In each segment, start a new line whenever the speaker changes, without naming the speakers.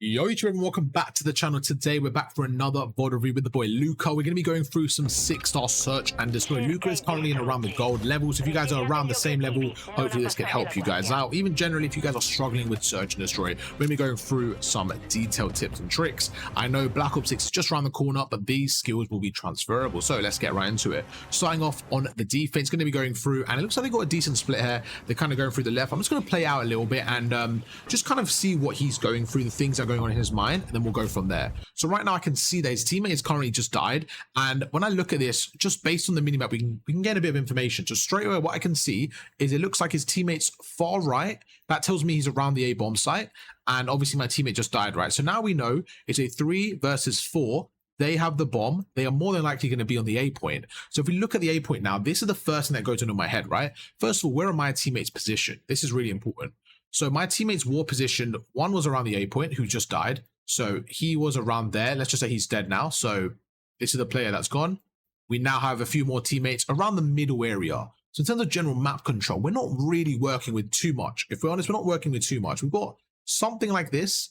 Yo YouTube and welcome back to the channel. Today we're back for another VOD review with the boy Luca. We're going to be going through some 6-star search and destroy. Luca is currently in around the gold level, so if you guys are around the same level, hopefully this can help you guys out. Even generally, if you guys are struggling with search and destroy, we're going to be going through some detailed tips and tricks. I know Black Ops 6 is just around the corner, but these skills will be transferable, so let's get right into it. Starting off on the defense, going to be going through, and it looks like they got a decent split here. They're kind of going through the left. I'm just going to play out a little bit and just kind of see what he's going through, the things that are going on in his mind, and then we'll go from there. So right now I can see that his teammate has currently just died, and when I look at this, just based on the minimap, we can get a bit of information. So straight away what I can see is it looks like his teammate's far right. That tells me he's around the A bomb site, and obviously my teammate just died, right? So now we know it's a 3 versus 4. They have the bomb. They are more than likely going to be on the A point. So if we look at the A point now, this is the first thing that goes into my head, right? First of all, where are my teammates positioned? This is really important. So my teammates were positioned. One was around the A point, who just died. So he was around there. Let's just say he's dead now. So this is the player that's gone. We now have a few more teammates around the middle area. So in terms of general map control, we're not really working with too much. If we're honest, we're not working with too much. We've got something like this.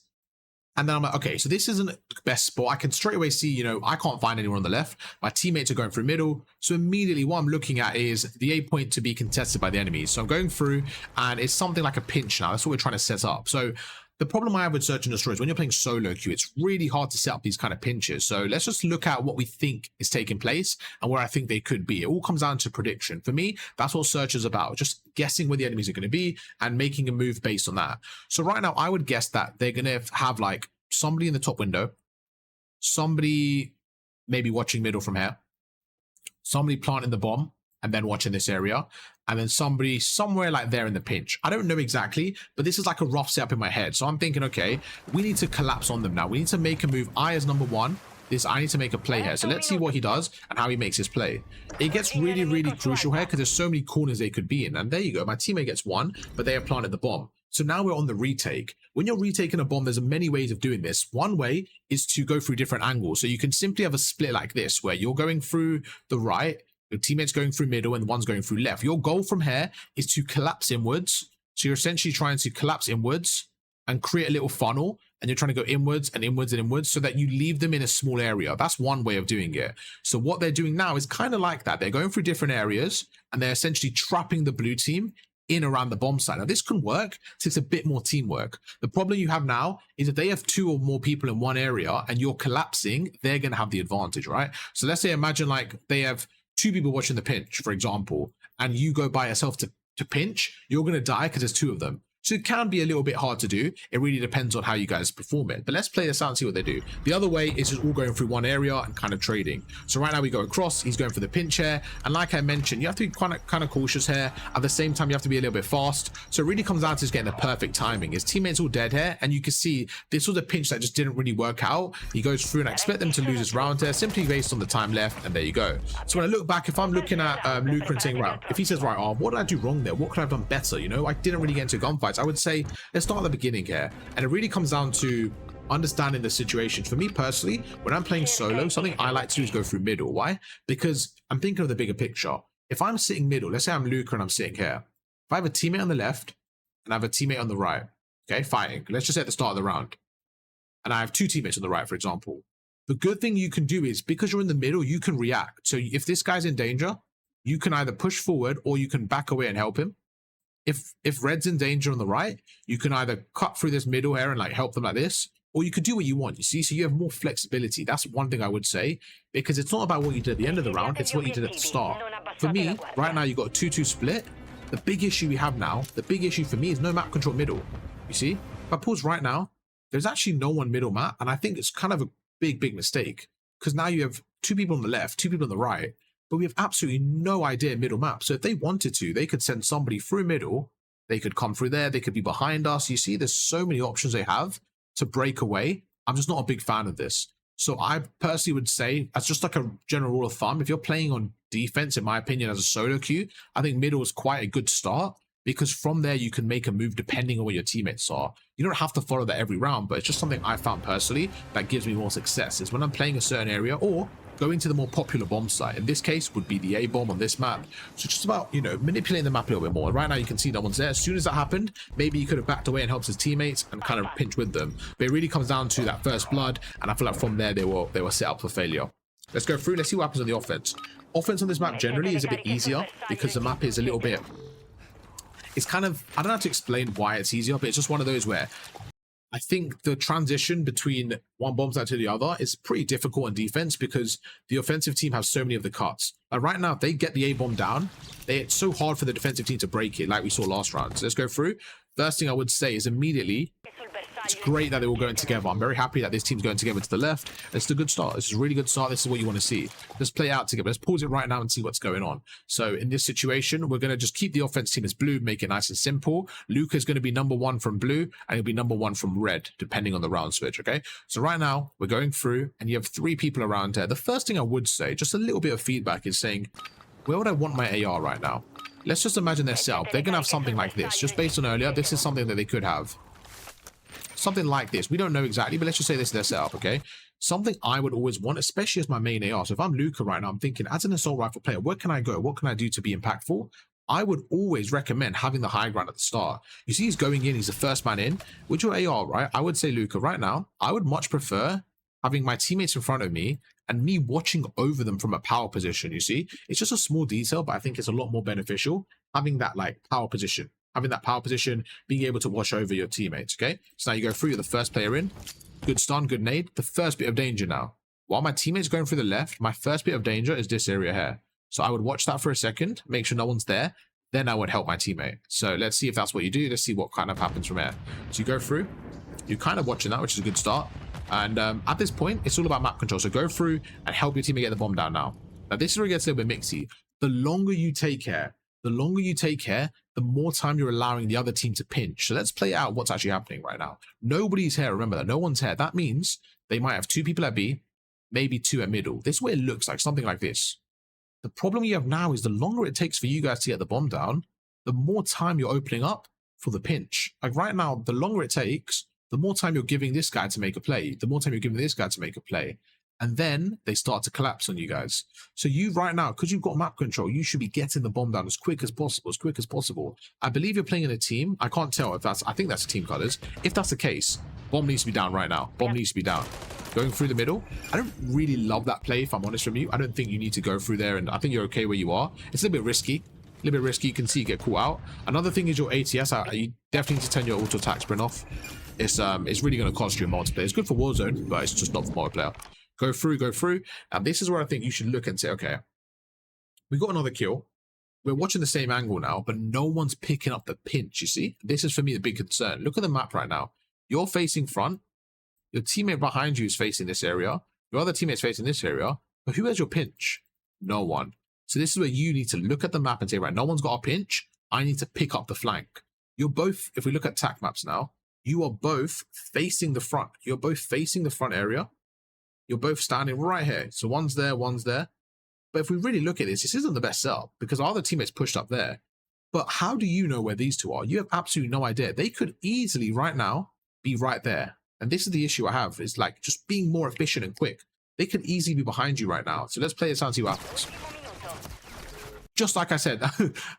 And then I'm like, okay, so this isn't the best spot. I can straight away see, you know, I can't find anyone on the left. My teammates are going through middle. So immediately what I'm looking at is the A point to be contested by the enemies. So I'm going through, and it's something like a pinch now. That's what we're trying to set up. So the problem I have with search and destroy is when you're playing solo queue, it's really hard to set up these kind of pinches. So let's just look at what we think is taking place and where I think they could be. It all comes down to prediction. For me, that's what search is about. Just guessing where the enemies are going to be and making a move based on that. So right now, I would guess that they're going to have like somebody in the top window, somebody maybe watching middle from here, somebody planting the bomb and then watching this area, and then somebody somewhere like there in the pinch. I don't know exactly, but this is like a rough setup in my head. So I'm thinking, okay, we need to collapse on them now. We need to make a move. I as number one, I need to make a play here. So let's see what he does and how he makes his play. It gets really, really crucial here because there's so many corners they could be in. And there you go. My teammate gets one, but they have planted the bomb. So now we're on the retake. When you're retaking a bomb, there's many ways of doing this. One way is to go through different angles. So you can simply have a split like this, where you're going through the right, your teammate's going through middle, and one's going through left. Your goal from here is to collapse inwards. So you're essentially trying to collapse inwards and create a little funnel, and you're trying to go inwards and inwards and inwards so that you leave them in a small area. That's one way of doing it. So what they're doing now is kind of like that. They're going through different areas, and they're essentially trapping the blue team in around the bomb site. Now this can work, so it's a bit more teamwork. The problem you have now is if they have 2 or more people in one area and you're collapsing, they're going to have the advantage, right? So let's say, imagine like they have 2 people watching the pinch, for example, and you go by yourself to pinch, you're going to die because there's 2 of them. So it can be a little bit hard to do. It really depends on how you guys perform it. But let's play this out and see what they do. The other way is just all going through one area and kind of trading. So right now we go across. He's going for the pinch here. And like I mentioned, you have to be kind of cautious here. At the same time, you have to be a little bit fast. So it really comes down to just getting the perfect timing. His teammates all dead here. And you can see this was a pinch that just didn't really work out. He goes through, and I expect them to lose this round here simply based on the time left. And there you go. So when I look back, if I'm looking at Luca and saying, right, if he says, right, oh, what did I do wrong there? What could I have done better? You know, I didn't really get into gunfights. I would say, let's start at the beginning here, and it really comes down to understanding the situation. For me personally, when I'm playing solo, something I like to do is go through middle. Why? Because I'm thinking of the bigger picture. If I'm sitting middle, let's say I'm Luca and I'm sitting here. If I have a teammate on the left and I have a teammate on the right, okay, fighting. Let's just say at the start of the round, and I have 2 teammates on the right, for example. The good thing you can do is, because you're in the middle, you can react. So if this guy's in danger, you can either push forward or you can back away and help him. If red's in danger on the right, you can either cut through this middle here and like help them like this, or you could do what you want, you see? So you have more flexibility. That's one thing I would say, because it's not about what you did at the end of the round, it's what you did at the start. For me, right now, you've got a 2-2 split. The big issue we have now, the big issue for me is no map control middle. You see? If I pause right now, there's actually no one middle map, and I think it's kind of a big mistake, because now you have 2 people on the left, 2 people on the right, but we have absolutely no idea middle map. So if they wanted to, they could send somebody through middle. They could come through there. They could be behind us. You see, there's so many options they have to break away. I'm just not a big fan of this. So I personally would say, as just like a general rule of thumb, if you're playing on defense, in my opinion, as a solo queue, I think middle is quite a good start, because from there you can make a move depending on where your teammates are. You don't have to follow that every round, but it's just something I found personally that gives me more success, is when I'm playing a certain area, or going to the more popular bomb site. In this case would be the A bomb on this map. So just about, you know, manipulating the map a little bit more. Right now you can see no one's there. As soon as that happened, maybe he could have backed away and helped his teammates and kind of pinch with them. But it really comes down to that first blood, and I feel like from there they were set up for failure. Let's go through. Let's see what happens on the offense. Offense on this map generally is a bit easier because the map is a little bit, it's kind of, I don't know how to explain why it's easier, but it's just one of those where I think the transition between one bomb site to the other is pretty difficult on defense because the offensive team has so many of the cuts. Like right now, if they get the A bomb down, it's so hard for the defensive team to break it, like we saw last round. So let's go through. First thing I would say is immediately, it's great that they're all going together. I'm very happy that this team's going together to the left. It's a good start. This is a really good start. This is what you want to see. Let's play out together. Let's pause it right now and see what's going on. So in this situation, we're going to just keep the offense team as blue, make it nice and simple. Luca is going to be number 1 from blue, and he'll be number 1 from red, depending on the round switch, okay? So right now, we're going through, and you have 3 people around here. The first thing I would say, just a little bit of feedback, is saying, where would I want my AR right now? Let's just imagine their setup. They're going to have something like this. Just based on earlier, this is something that they could have. Something like this. We don't know exactly, but let's just say this is their setup, okay? Something I would always want, especially as my main AR. So if I'm Luca right now, I'm thinking, as an assault rifle player, where can I go? What can I do to be impactful? I would always recommend having the high ground at the start. You see he's going in, he's the first man in. With your AR, right? I would say, Luca, right now, I would much prefer having my teammates in front of me and me watching over them from a power position, you see? It's just a small detail, but I think it's a lot more beneficial having that, like, power position. Having that power position, being able to watch over your teammates, okay? So now you go through, you're the first player in. Good stun, good nade. The first bit of danger now. While my teammate's going through the left, my first bit of danger is this area here. So I would watch that for a second, make sure no one's there. Then I would help my teammate. So let's see if that's what you do. Let's see what kind of happens from here. So you go through, you're kind of watching that, which is a good start. And at this point, it's all about map control. So go through and help your teammate get the bomb down now. Now this is where it gets a little bit mixy. The longer you take care, the more time you're allowing the other team to pinch. So let's play out what's actually happening right now. Nobody's here. Remember that. No one's here. That means they might have 2 people at B, maybe 2 at middle. This is what it looks like, something like this. The problem you have now is the longer it takes for you guys to get the bomb down, the more time you're opening up for the pinch. Like right now, the longer it takes, the more time you're giving this guy to make a play, the more time you're giving this guy to make a play. And then they start to collapse on you guys. So you right now, because you've got map control, you should be getting the bomb down as quick as possible, I believe you're playing in a team. I can't tell if that's, I think that's team colors. If that's the case, bomb needs to be down right now. Bomb needs to be down. Going through the middle. I don't really love that play, if I'm honest from you. I don't think you need to go through there, and I think you're okay where you are. It's a little bit risky. You can see you get caught out. Another thing is your ATS. You definitely need to turn your auto attack sprint off. It's really going to cost you in multiplayer. It's good for Warzone, but it's just not for multiplayer. Go through. And this is where I think you should look and say, okay, we got another kill. We're watching the same angle now, but no one's picking up the pinch, you see? This is, for me, the big concern. Look at the map right now. You're facing front. Your teammate behind you is facing this area. Your other teammate's facing this area. But who has your pinch? No one. So this is where you need to look at the map and say, right, no one's got a pinch. I need to pick up the flank. You're both, if we look at tac maps now, you are both facing the front. You're both facing the front area. You're both standing right here. So one's there, one's there. But if we really look at this, this isn't the best setup because our other teammates pushed up there. But how do you know where these two are? You have absolutely no idea. They could easily right now be right there. And this is the issue I have, is like just being more efficient and quick. They could easily be behind you right now. So let's play this out and see what happens. Just like I said,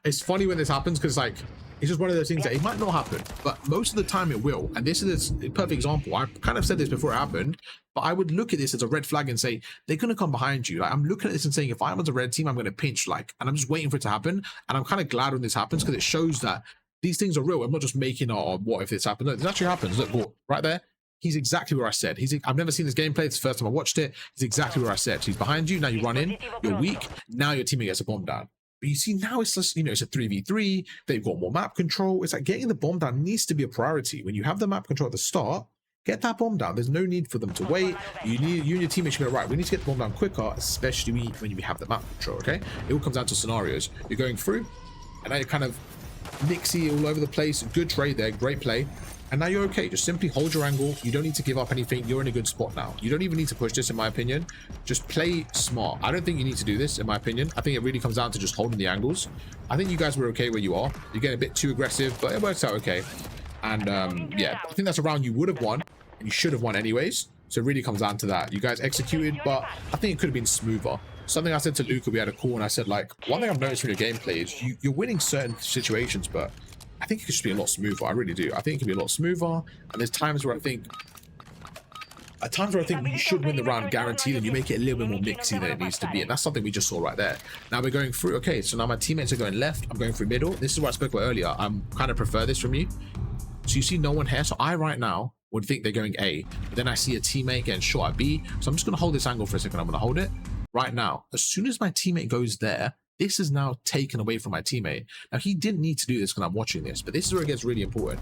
it's funny when this happens because like, it's just one of those things that it might not happen, but most of the time it will. And this is a perfect example. I kind of said this before it happened, but I would look at this as a red flag and say, they're going to come behind you. Like I'm looking at this and saying, if I was a red team, I'm going to pinch like, and I'm just waiting for it to happen. And I'm kind of glad when this happens because it shows that these things are real. I'm not just making what if this happens. No, this actually happens. Look, right there. He's exactly where I said. I've never seen this gameplay. It's the first time I watched it. He's exactly where I said. He's behind you. Now you run in. You're weak. Now your teammate gets a bomb down. But you see, now it's just, it's a 3v3. They've got more map control. It's like getting the bomb down needs to be a priority. When you have the map control at the start, get that bomb down. There's no need for them to wait. You and your teammates should be right. We need to get the bomb down quicker, especially when you have the map control, okay? It all comes down to scenarios. You're going through, and now you're kind of mixy all over the place. Good trade there. Great play. And now you're okay. Just simply hold your angle. You don't need to give up anything. You're in a good spot now. You don't even need to push this, in my opinion. Just play smart. I don't think you need to do this, in my opinion. I think it really comes down to just holding the angles. I think you guys were okay where you are. You're getting a bit too aggressive, but it works out okay. And yeah, I think that's a round you would have won, and you should have won anyways. So it really comes down to that. You guys executed, but I think it could have been smoother. Something I said to Luca, we had a call, and I said, like, one thing I've noticed from your gameplay is you're winning certain situations, but I think it could just be a lot smoother. I really do. I think it could be a lot smoother. And there's times where I think you should win the round guaranteed, and you make it a little bit more mixy than it needs to be. And that's something we just saw right there. Now we're going through. Okay, so now my teammates are going left. I'm going through middle. This is what I spoke about earlier. I'm kind of prefer this from you. So you see no one here. So I right now would think they're going A, but then I see a teammate getting shot at B. So I'm just going to hold this angle for a second. I'm going to hold it right now. As soon as my teammate goes there, this is now taken away from my teammate. Now he didn't need to do this because I'm watching this, but this is where it gets really important.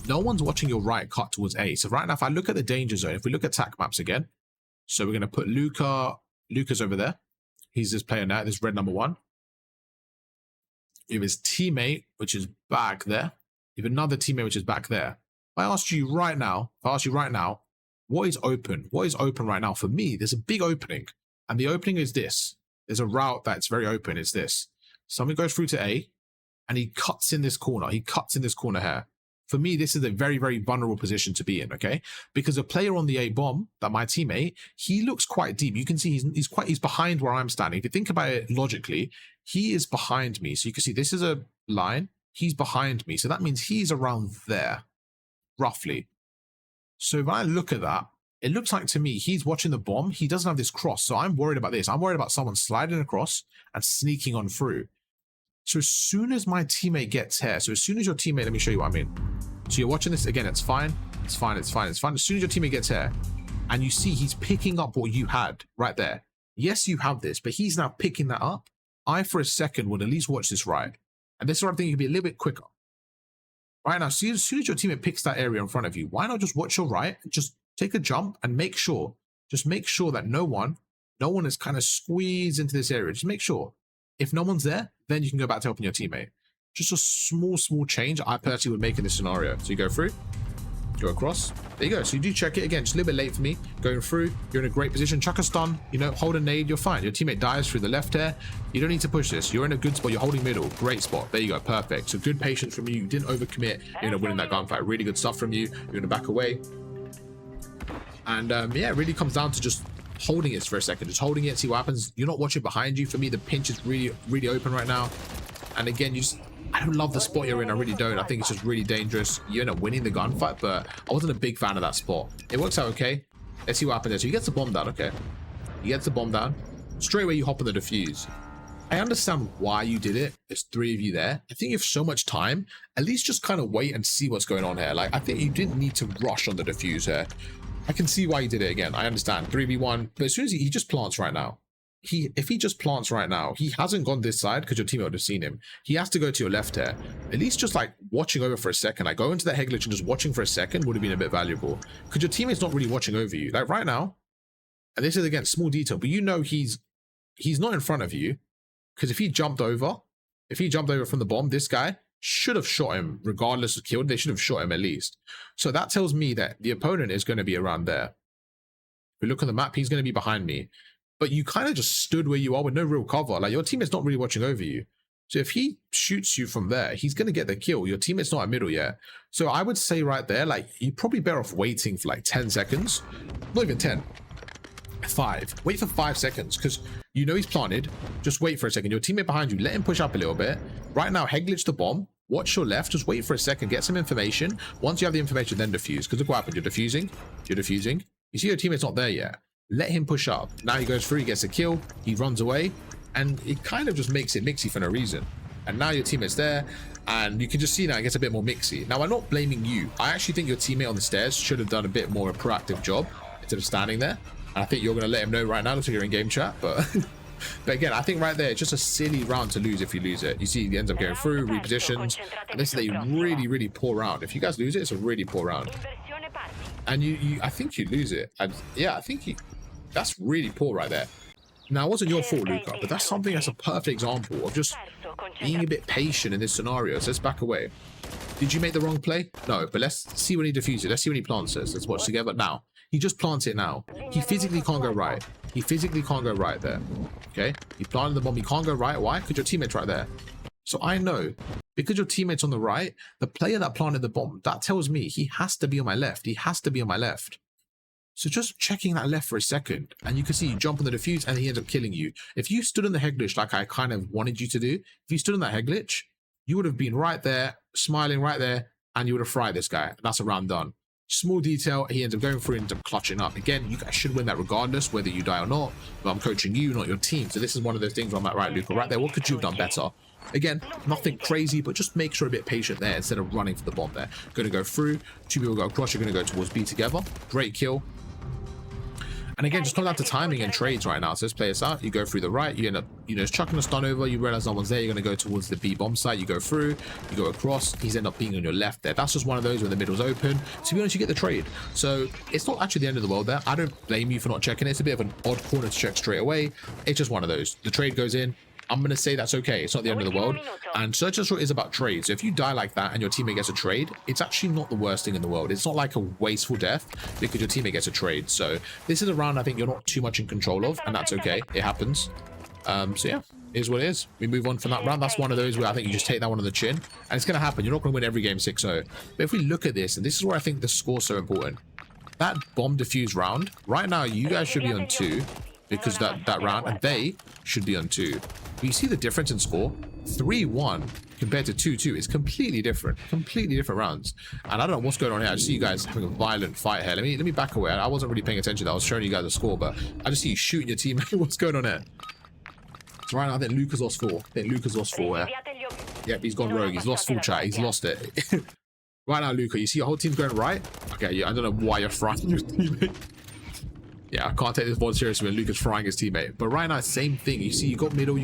No one's watching your right cut towards A. So right now, if I look at the danger zone, if we look at attack maps again, so we're going to put Luca's over there. He's this player now, this red number 1. You have his teammate, which is back there. You have another teammate, which is back there. If I ask you right now, what is open? What is open right now? For me, there's a big opening. And the opening is this. There's a route that's very open. It's this. Someone goes through to A, and he cuts in this corner. He cuts in this corner here. For me, this is a very, very vulnerable position to be in, okay? Because a player on the A bomb, that my teammate, he looks quite deep. You can see he's behind where I'm standing. If you think about it logically, he is behind me. So you can see this is a line. He's behind me. So that means he's around there, roughly. So if I look at that, it looks like to me he's watching the bomb. He doesn't have this cross. So I'm worried about this. I'm worried about someone sliding across and sneaking on through. So as soon as my teammate gets here, so as soon as your teammate, let me show you what I mean. So you're watching this again, it's fine. It's fine, it's fine, it's fine. As soon as your teammate gets here, and you see he's picking up what you had right there. Yes, you have this, but he's now picking that up. I, for a second, would at least watch this right. And this sort of thing can be a little bit quicker. Right now, see, as soon as your teammate picks that area in front of you, why not just watch your right, just take a jump and make sure that no one is kind of squeezed into this area. Just make sure. If no one's there, then you can go back to helping your teammate. Just a small change I personally would make in this scenario. So you go through, go across. There you go. So you do check it again, just a little bit late for me. Going through, you're in a great position. Chuck a stun, hold a nade, you're fine. Your teammate dies through the left here. You don't need to push this. You're in a good spot. You're holding middle. Great spot. There you go. Perfect. So good patience from you. You didn't overcommit. You're winning that gunfight. Really good stuff from you. You're going to back away. And yeah, it really comes down to just holding it for a second. Just holding it, see what happens. You're not watching behind you. For me, the pinch is really open right now. And again, I don't love the spot you're in. I really don't. I think it's just really dangerous. You end up winning the gunfight, but I wasn't a big fan of that spot. It works out okay. Let's see what happens there. So he gets the bomb down. Okay. He gets the bomb down. Straight away, you hop on the defuse. I understand why you did it. There's 3 of you there. I think you have so much time. At least just kind of wait and see what's going on here. Like, I think you didn't need to rush on the defuse here. I can see why you did it again. I understand. 3v1. But as soon as he just plants right now. If he just plants right now, he hasn't gone this side because your teammate would have seen him. He has to go to your left here. At least just like watching over for a second. Like go into that head glitch and just watching for a second would have been a bit valuable. Because your teammate's not really watching over you. Like right now, and this is again small detail, but he's not in front of you. Because if he jumped over from the bomb, this guy should have shot him regardless of kill. They should have shot him at least. So that tells me that the opponent is going to be around there. If we look on the map, he's going to be behind me. But you kind of just stood where you are with no real cover. Like your teammate's not really watching over you. So if he shoots you from there, he's going to get the kill. Your teammate's not at middle yet. So I would say right there, like you're probably better off waiting for like 10 seconds. Not even 10. 5. Wait for 5 seconds because he's planted. Just wait for a second. Your teammate behind you, let him push up a little bit. Right now, head glitch the bomb. Watch your left. Just wait for a second. Get some information. Once you have the information, then defuse. Because look what happened. You're defusing. You see your teammate's not there yet. Let him push up. Now he goes through. He gets a kill. He runs away. And it kind of just makes it mixy for no reason. And now your teammate's there. And you can just see now it gets a bit more mixy. Now, I'm not blaming you. I actually think your teammate on the stairs should have done a bit more of a proactive job instead of standing there. And I think you're going to let him know right now. Looks like you're in game chat. But again, I think right there, it's just a silly round to lose if you lose it. You see, he ends up going through, repositions. And this is a really poor round. If you guys lose it, it's a really poor round. And I think you lose it. And yeah, I think that's really poor right there. Now, it wasn't your fault, Luca, but that's something that's a perfect example of just being a bit patient in this scenario. So let's back away. Did you make the wrong play? No, but let's see when he defuses. Let's see when he plants this. Let's watch together now. He just plants it now. He physically can't go right. He physically can't go right there. Okay? He planted the bomb. He can't go right. Why? Because your teammate's right there. So I know, because your teammate's on the right, the player that planted the bomb, that tells me he has to be on my left. He has to be on my left. So just checking that left for a second, and you can see you jump on the defuse and he ends up killing you. If you stood on the head glitch like I kind of wanted you to do, if you stood on that head glitch, you would have been right there, smiling right there, and you would have fried this guy. That's a round done. Small detail, he ends up going through and ends up clutching up. Again, you guys should win that regardless, whether you die or not. But I'm coaching you, not your team. So this is one of those things where I'm like, right, Luca, right there, what could you have done better? Again, nothing crazy, but just make sure a bit patient there instead of running for the bomb there. Going to go through, two people go across, you're going to go towards B together. Great kill. And again, just comes down to timing and trades right now. So let's play this out. You go through the right, you end up, chucking a stun over, you realize no one's there, you're going to go towards the B bomb site, you go through, you go across, he's end up being on your left there. That's just one of those where the middle's open. To be honest, you get the trade. So it's not actually the end of the world there. I don't blame you for not checking it. It's a bit of an odd corner to check straight away. It's just one of those. The trade goes in. I'm going to say that's okay. It's not the end of the world. And Search and Destroy is about trade. So if you die like that and your teammate gets a trade, it's actually not the worst thing in the world. It's not like a wasteful death because your teammate gets a trade. So this is a round I think you're not too much in control of, and that's okay. It happens. So yeah, it is what it is. We move on from that round. That's one of those where I think you just take that one on the chin, and it's going to happen. You're not going to win every game 6-0. But if we look at this, and this is where I think the score's so important. That bomb defuse round, right now you guys should be on 2 because that round, and they should be on 2. But you see the difference in score? 3-1 compared to 2-2 is completely different rounds. And I don't know what's going on here. I just see you guys having a violent fight here. Let me back away. I wasn't really paying attention. I was showing you guys the score, but I just see you shooting your teammate. What's going on here? So right now I think Luca's lost 4. Yeah. Yep, he's gone rogue. He's lost full chat. He's lost it. Right now, Luca, you see your whole team's going right? Okay, yeah, I don't know why you're frying your teammate. Yeah, I can't take this one seriously when Luca's frying his teammate. But right now, same thing. You see, you got middle,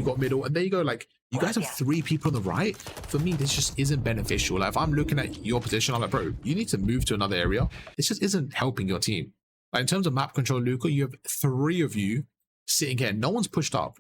and there you go. Like, you guys have 3 people on the right. For me, this just isn't beneficial. Like, if I'm looking at your position, I'm like, bro, you need to move to another area. This just isn't helping your team. Like, in terms of map control, Luca, you have 3 of you sitting here. No one's pushed up.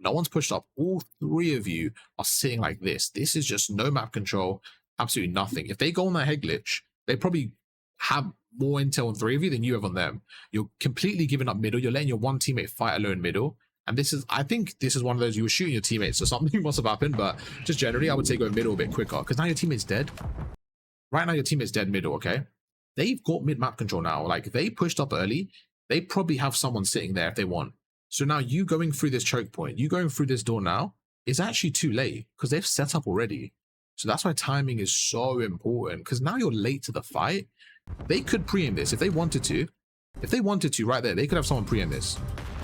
All 3 of you are sitting like this. This is just no map control, absolutely nothing. If they go on that head glitch, they probably have more intel on 3 of you than you have on them. You're completely giving up middle. You're letting your one teammate fight alone middle. And this is, I think this is one of those, you were shooting your teammates, so something must have happened. But just generally, I would say go middle a bit quicker because now your teammate's dead. Right now, your teammate's dead middle, okay? They've got mid map control now. Like, they pushed up early. They probably have someone sitting there if they want. So now you going through this choke point, you going through this door now is actually too late because they've set up already. So that's why timing is so important, because now you're late to the fight. They could preempt this if they wanted to. If they wanted to, right there, they could have someone preempt this.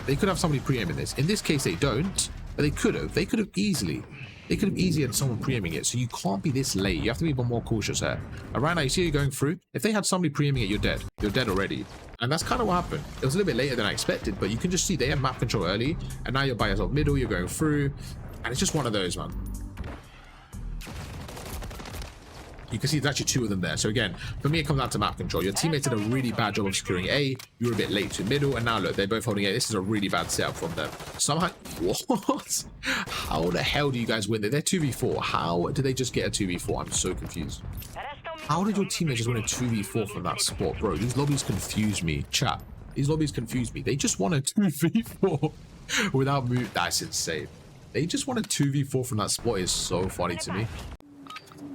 They could have somebody preempting this. In this case, they don't, but they could have. They could have easily had someone preempting it. So you can't be this late. You have to be more cautious here. And right now, you see you going through. If they had somebody preempting it, you're dead. You're dead already. And that's kind of what happened. It was a little bit later than I expected, but you can just see they had map control early, and now you're by yourself middle. You're going through, and it's just one of those, man. You can see there's actually 2 of them there. So again, for me, it comes down to map control. Your teammates did a really bad job of securing A. You were a bit late to middle, and now look, they're both holding A. This is a really bad setup from them. Somehow, what? How the hell do you guys win? They're 2v4. How did they just get a 2v4? I'm so confused. How did your teammate just win a 2v4 from that spot, bro? These lobbies confuse me. Chat, these lobbies confuse me. They just won a 2v4 without move. That's insane. They just won a 2v4 from that spot. Is so funny to me.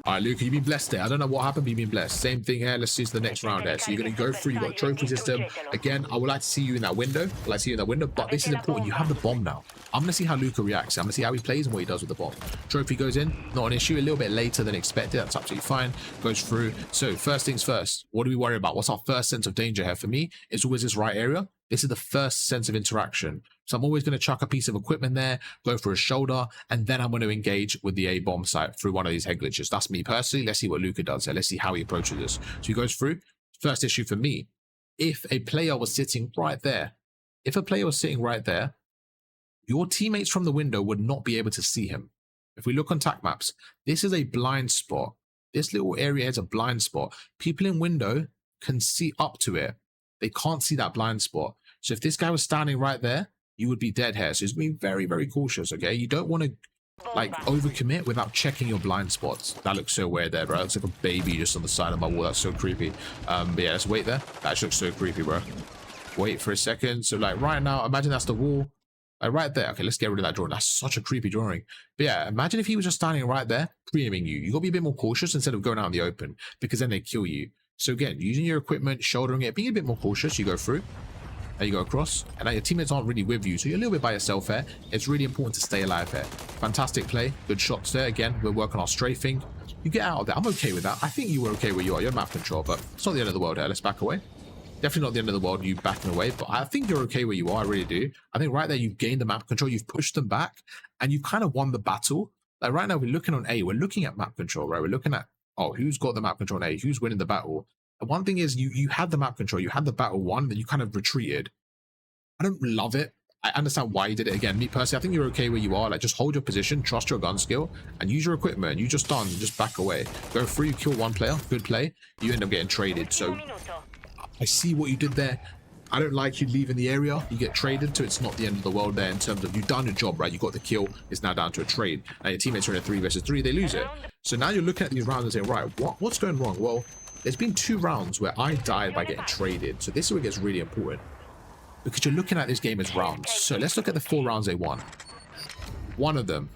All right, Luca, you've been blessed there. I don't know what happened, but you've been blessed. Same thing here. Let's see the next round there. So you're going to go through. You've got a trophy system. Again, I would like to see you in that window. I'd like to see you in that window, but this is important. You have the bomb now. I'm going to see how Luca reacts. I'm going to see how he plays and what he does with the bomb. Trophy goes in. Not an issue. A little bit later than expected. That's absolutely fine. Goes through. So first things first. What do we worry about? What's our first sense of danger here? For me, it's always this right area. This is the first sense of interaction. So I'm always going to chuck a piece of equipment there, go for a shoulder, and then I'm going to engage with the A bomb site through one of these head glitches. That's me personally. Let's see what Luca does here. Let's see how he approaches this. So he goes through. First issue for me, if a player was sitting right there, your teammates from the window would not be able to see him. If we look on TAC maps, this is a blind spot. This little area is a blind spot. People in window can see up to it. They can't see that blind spot. So if this guy was standing right there, you would be dead here. So it's being very, very cautious, okay? You don't want to, like, overcommit without checking your blind spots. That looks so weird there, bro. It looks like a baby just on the side of my wall. That's so creepy. But yeah, let's wait there. That just looks so creepy, bro. Wait for a second. So, like, right now, imagine that's the wall. Like, right there. Okay, let's get rid of that drawing. That's such a creepy drawing. But yeah, imagine if he was just standing right there, preeming you. You got to be a bit more cautious instead of going out in the open, because then they kill you. So again, using your equipment, shouldering it, being a bit more cautious, you go through. There you go across. And now your teammates aren't really with you, so you're a little bit by yourself here. It's really important to stay alive here. Fantastic play. Good shots there. Again, we're working our strafing. You get out of there. I'm okay with that. I think you were okay where you are. You're map control, but it's not the end of the world here. Let's back away. Definitely not the end of the world, you backing away, but I think you're okay where you are. I really do. I think right there, you've gained the map control. You've pushed them back, and you've kind of won the battle. Like right now, we're looking on A. We're looking at map control, right? We're looking at, oh, who's got the map control on A? Who's winning the battle? And one thing is, you had the map control. You had the battle won, then you kind of retreated. I don't love it. I understand why you did it. Again, me personally, I think you're okay where you are. Like, just hold your position, trust your gun skill, and use your equipment. You just stun, just back away. Go through, you kill one player, good play. You end up getting traded. So I see what you did there. I don't like you leaving the area. You get traded, so it's not the end of the world there in terms of you've done your job, right? You got the kill. It's now down to a trade. And your teammates are in a 3 versus 3. They lose it. So now you're looking at these rounds and saying, right, what's going wrong? Well, there's been 2 rounds where I died by getting traded. So this is where it gets really important, because you're looking at this game as rounds. So let's look at the 4 rounds they won. One of them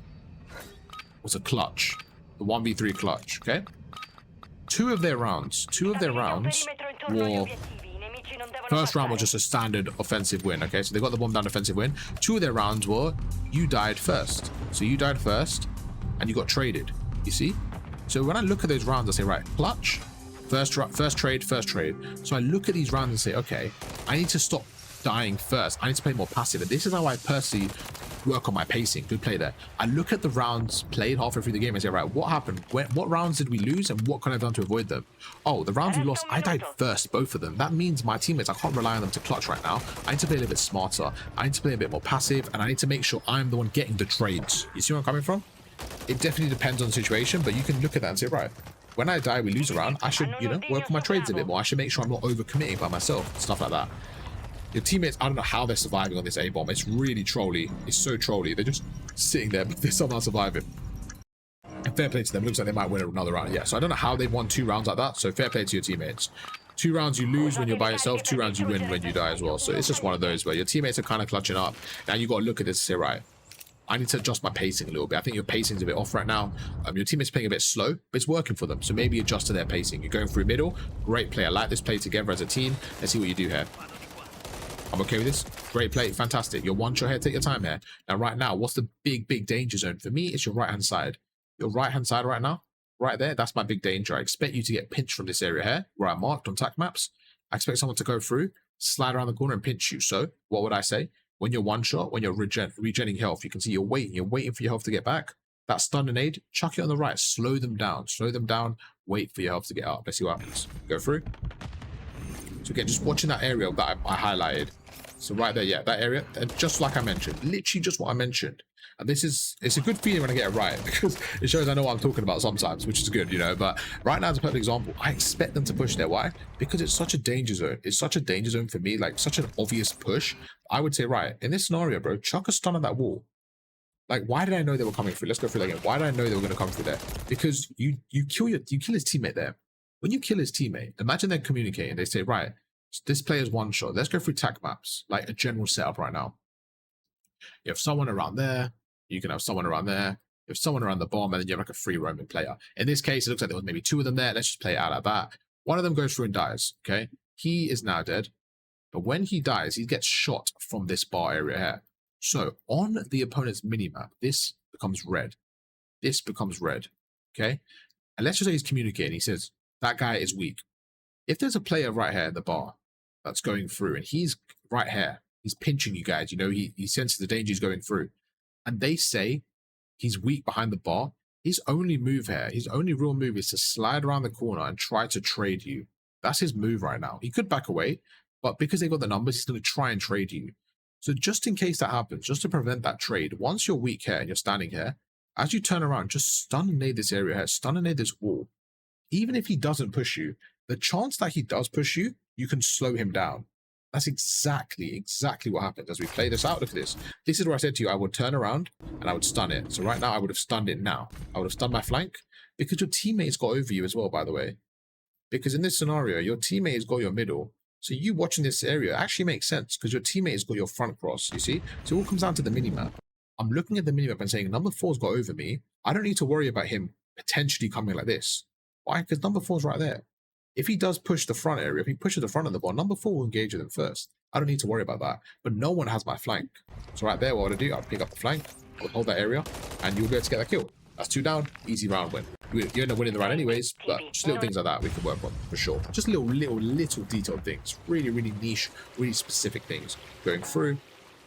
was a clutch, the 1v3 clutch, okay? Two of their rounds were, first round was just a standard offensive win, okay? So they got the bomb down offensive win. 2 of their rounds were, you died first. So you died first, and you got traded, you see? So when I look at those rounds, I say, right, clutch, first trade. So I look at these rounds and say, okay, I need to stop dying first. I need to play more passive. And this is how I personally work on my pacing. Good play there. I look at the rounds played halfway through the game and say, right, what happened? What rounds did we lose, and what can I have done to avoid them? Oh, the rounds we lost, I died first, both of them. That means my teammates, I can't rely on them to clutch right now. I need to play a little bit smarter. I need to play a bit more passive, and I need to make sure I'm the one getting the trades. You see where I'm coming from? It definitely depends on the situation, but you can look at that and say, right, when I die, we lose a round, I should, you know, work on my trades a bit more. I should make sure I'm not overcommitting by myself, stuff like that. Your teammates, I don't know how they're surviving on this A-bomb. It's really trolly. It's so trolly. They're just sitting there, but they're somehow surviving. And fair play to them. Looks like they might win another round. Yeah, so I don't know how they won 2 rounds like that. So fair play to your teammates. 2 rounds you lose when you're by yourself. 2 rounds you win when you die as well. So it's just one of those where your teammates are kind of clutching up. Now you got to look at this and say, right, I need to adjust my pacing a little bit. I think your pacing's a bit off right now. Your teammates playing a bit slow, but it's working for them. So maybe adjust to their pacing. You're going through middle. Great play. I like this play together as a team. Let's see what you do here. I'm okay with this. Great play. Fantastic. You're one shot here. Take your time here. Now, right now, what's the big danger zone? For me, it's your right-hand side. Your right-hand side right now, right there, that's my big danger. I expect you to get pinched from this area here, where I marked on tac maps. I expect someone to go through, slide around the corner and pinch you. So what would I say? When you're one shot, when you're regenerating health, you can see you're waiting for your health to get back. That stun and aid, chuck it on the right. Slow them down. Wait for your health to get up. Let's see what happens. Go through. So again, just watching that area that I highlighted. So right there, yeah, that area, and just like I mentioned, literally just what I mentioned. And it's a good feeling when I get it right, because it shows I know what I'm talking about sometimes, which is good, you know. But right now, as a perfect example, I expect them to push there. Why? Because it's such a danger zone. It's such a danger zone for me, like such an obvious push. I would say, right, in this scenario, bro, chuck a stun on that wall. Like, why did I know they were coming through? Let's go through that again. Why did I know they were going to come through there? Because you kill his teammate there. When you kill his teammate, imagine they're communicating. They say, right, this player's one shot. Let's go through tac maps, like a general setup right now. You have someone around there. You can have someone around there. You have someone around the bomb, and then you have like a free roaming player. In this case, it looks like there was maybe 2 of them there. Let's just play it out like that. One of them goes through and dies, okay? He is now dead. But when he dies, he gets shot from this bar area here. So on the opponent's minimap, this becomes red. This becomes red, okay? And let's just say he's communicating. He says, that guy is weak. If there's a player right here at the bar that's going through, and he's right here, he's pinching you guys, you know, he senses the danger he's going through, and they say he's weak behind the bar, his only move here, his only real move is to slide around the corner and try to trade you. That's his move right now. He could back away, but because they got the numbers, he's going to try and trade you. So just in case that happens, just to prevent that trade, once you're weak here and you're standing here, as you turn around, just stun and nade this area here, stun and nade this wall. Even if he doesn't push you, the chance that he does push you, you can slow him down. That's exactly what happened as we play this out. Look at this. This is where I said to you, I would turn around and I would stun it. So right now, I would have stunned it now. I would have stunned my flank, because your teammates got over you as well, by the way. Because in this scenario, your teammate has got your middle. So you watching this area actually makes sense, because your teammate has got your front cross, you see? So it all comes down to the minimap. I'm looking at the minimap and saying, number 4's got over me. I don't need to worry about him potentially coming like this. Why? Because number 4's right there. If he does push the front area, if he pushes the front of the ball, number 4 will engage with him first. I don't need to worry about that. But no one has my flank. So right there, what I want to do, I'll pick up the flank, I'll hold that area, and you'll be able to get that kill. That's 2 down, easy round win. You end up winning the round anyways, but just little things like that we can work on for sure. Just little detailed things. Really, really niche, really specific things going through.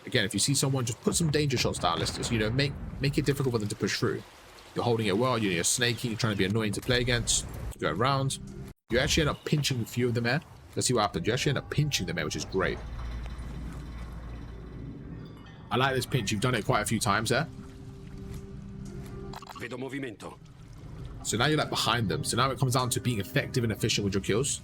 Again, if you see someone, just put some danger shots down. Let's just, you know, make it difficult for them to push through. You're holding it well, you're snaking, you're trying to be annoying to play against, go around. You actually end up pinching a few of them here. Let's see what happens. You actually end up pinching them here, which is great. I like this pinch. You've done it quite a few times there. So now you're like behind them. So now it comes down to being effective and efficient with your kills.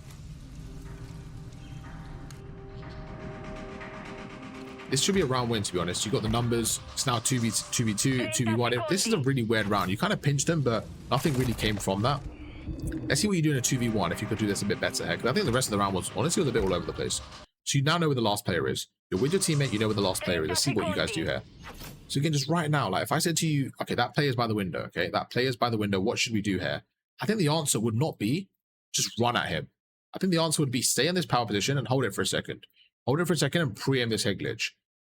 This should be a round win, to be honest. You got the numbers. It's now 2v2, 2v1. This is a really weird round. You kind of pinched them, but nothing really came from that. Let's see what you do in a 2v1 if you could do this a bit better here. Because I think the rest of the round was honestly a bit all over the place. So you now know where the last player is. You're with your teammate, you know where the last player is. Let's see what you guys do here. So again, just right now, like if I said to you, okay, that player's by the window, okay, that player's by the window, what should we do here? I think the answer would not be just run at him. I think the answer would be stay in this power position and hold it for a second. Hold it for a second and preempt this head glitch.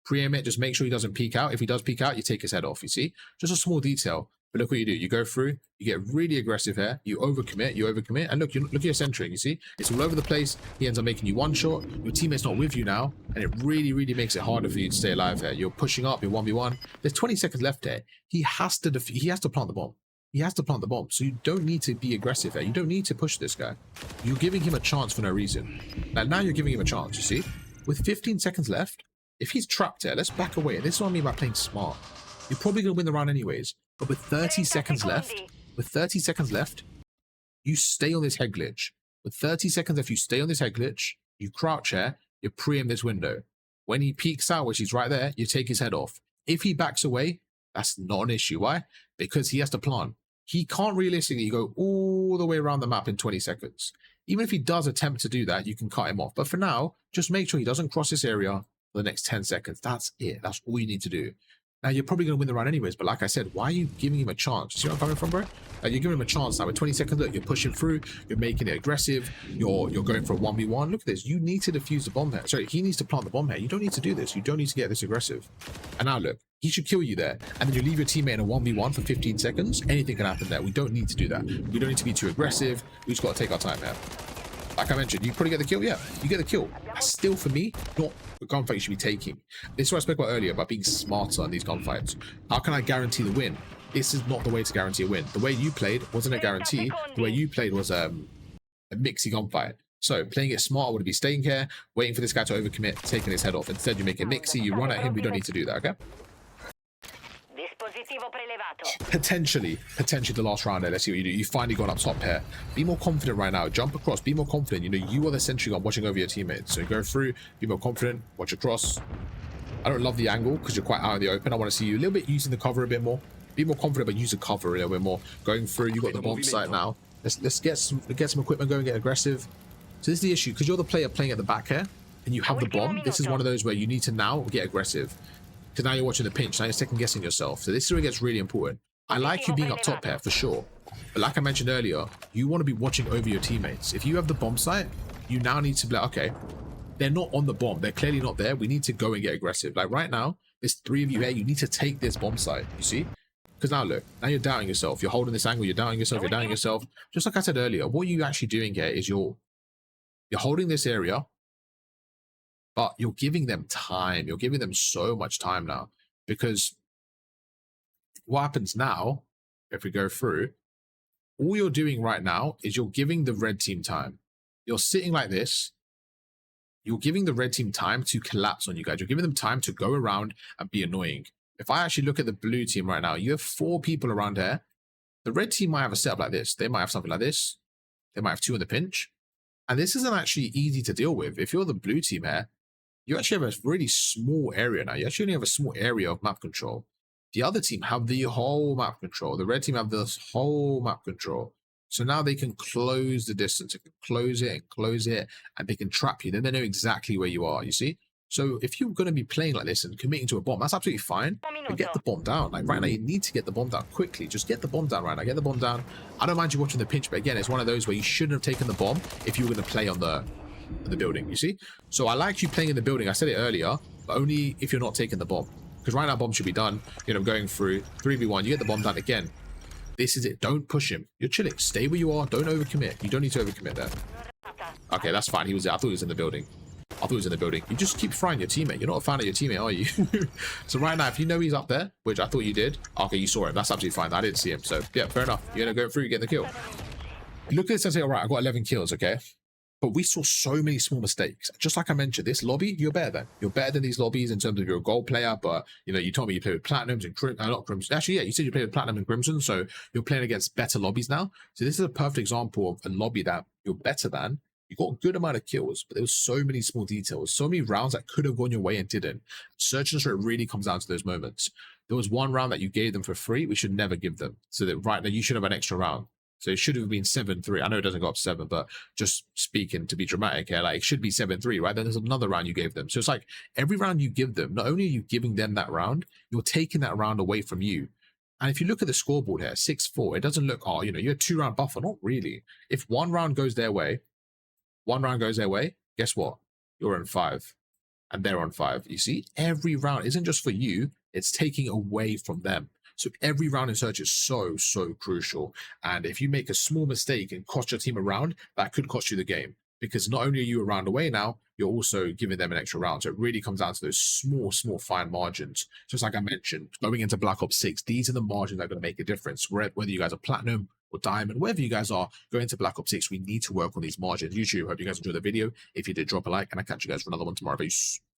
Preempt it, just make sure he doesn't peek out. If he does peek out, you take his head off, you see? Just a small detail. But look what you do. You go through, you get really aggressive here, you overcommit, and look at your centering, you see? It's all over the place. He ends up making you one shot. Your teammate's not with you now, and it really, really makes it harder for you to stay alive here. You're pushing up, you're 1v1. There's 20 seconds left here. He has to plant the bomb. He has to plant the bomb. So you don't need to be aggressive here. You don't need to push this guy. You're giving him a chance for no reason. Now you're giving him a chance, you see? With 15 seconds left, if he's trapped here, let's back away. And this is what I mean by playing smart. You're probably going to win the round anyways. But with 30 seconds left, you stay on this head glitch. With 30 seconds left, you stay on this head glitch, you crouch here, you preempt this window. When he peeks out, which he's right there, you take his head off. If he backs away, that's not an issue. Why? Because he has to plant. He can't realistically go all the way around the map in 20 seconds. Even if he does attempt to do that, you can cut him off. But for now, just make sure he doesn't cross this area for the next 10 seconds. That's it. That's all you need to do. Now, you're probably going to win the round anyways, but like I said, why are you giving him a chance? See where I'm coming from, bro? Like, you're giving him a chance now. With 20 seconds, look, you're pushing through, you're making it aggressive, you're going for a 1v1. Look at this. You need to defuse the bomb here. Sorry, he needs to plant the bomb here. You don't need to do this. You don't need to get this aggressive. And now, look, he should kill you there. And then you leave your teammate in a 1v1 for 15 seconds. Anything can happen there. We don't need to do that. We don't need to be too aggressive. We just got to take our time here. Like I mentioned, you probably get the kill. Yeah, you get the kill. That's still, for me, not the gunfight you should be taking. This is what I spoke about earlier, about being smarter on these gunfights. How can I guarantee the win? This is not the way to guarantee a win. The way you played wasn't a guarantee. The way you played was a mixy gunfight. So playing it smart would be staying here, waiting for this guy to overcommit, taking his head off. Instead, you make it mixy, you run at him. We don't need to do that, okay? Potentially the last round there. Let's see what you do. You finally got up top here. Be more confident right now. Jump across. Be more confident. You know, you are the sentry gun watching over your teammates. So go through. Be more confident. Watch across. I don't love the angle because you're quite out in the open. I want to see you a little bit using the cover a bit more. Be more confident, but use the cover a little bit more. Going through. You got the bomb site now. Let's get some equipment going. Get aggressive. So this is the issue because you're the player playing at the back here, and you have the bomb. This is one of those where you need to now get aggressive. Because now you're watching the pinch, now you're second guessing yourself. So this is where it gets really important. I like you being up top here for sure. But like I mentioned earlier, you want to be watching over your teammates. If you have the bomb site, you now need to be like, okay, they're not on the bomb. They're clearly not there. We need to go and get aggressive. Like right now, there's 3 of you here. You need to take this bomb site, you see? Because now look, now you're doubting yourself. You're holding this angle, you're doubting yourself. Just like I said earlier, what you're actually doing here is you're holding this area, but you're giving them time. You're giving them so much time now. Because what happens now, if we go through, all you're doing right now is you're giving the red team time. You're sitting like this. You're giving the red team time to collapse on you guys. You're giving them time to go around and be annoying. If I actually look at the blue team right now, you have 4 people around here. The red team might have a setup like this. They might have something like this. They might have 2 in the pinch. And this isn't actually easy to deal with. If you're the blue team here, you actually have a really small area now. You actually only have a small area of map control. The other team have the whole map control. The red team have this whole map control. So now they can close the distance. They can close it, and they can trap you. Then they know exactly where you are, you see? So if you're going to be playing like this and committing to a bomb, that's absolutely fine. But get the bomb down. Like right now, you need to get the bomb down quickly. Just get the bomb down right now. Get the bomb down. I don't mind you watching the pinch, but again, it's one of those where you shouldn't have taken the bomb if you were going to play on the in the building, you see? So I like you playing in the building. I said it earlier, but only if you're not taking the bomb. Because right now, bomb should be done. You know, going through 3v1, you get the bomb done again. This is it. Don't push him. You're chilling. Stay where you are. Don't overcommit. You don't need to overcommit there. Okay, that's fine. He was there. I thought he was in the building. I thought he was in the building. You just keep frying your teammate. You're not a fan of your teammate, are you? So right now, if you know he's up there, which I thought you did, okay, you saw him. That's absolutely fine. I didn't see him. So yeah, fair enough. You're going to go through, get the kill. Look at this and say, all right, I got 11 kills, okay? But we saw so many small mistakes. Just like I mentioned, this lobby, you're better than. You're better than these lobbies in terms of you're a gold player, but, you know, you told me you play with Platinums and not Crimson. Actually, yeah, you said you play with Platinum and Crimson, so you're playing against better lobbies now. So this is a perfect example of a lobby that you're better than. You got a good amount of kills, but there was so many small details, so many rounds that could have gone your way and didn't. Search and destroy really comes down to those moments. There was one round that you gave them for free. We should never give them. So that right now, you should have an extra round. So it should have been 7-3. I know it doesn't go up to 7, but just speaking to be dramatic here, like it should be 7-3, right? Then there's another round you gave them. So it's like every round you give them, not only are you giving them that round, you're taking that round away from you. And if you look at the scoreboard here, 6-4, it doesn't look, oh, you know, you're a 2-round buffer. Not really. If one round goes their way, guess what? You're on 5. And they're on 5. You see, every round isn't just for you, it's taking away from them. So every round in search is so, so crucial. And if you make a small mistake and cost your team a round, that could cost you the game. Because not only are you a round away now, you're also giving them an extra round. So it really comes down to those small, small, fine margins. Just like I mentioned, going into Black Ops 6, these are the margins that are going to make a difference. Whether you guys are Platinum or Diamond, wherever you guys are, going into Black Ops 6, we need to work on these margins. YouTube, hope you guys enjoyed the video. If you did, drop a like, and I'll catch you guys for another one tomorrow. Peace.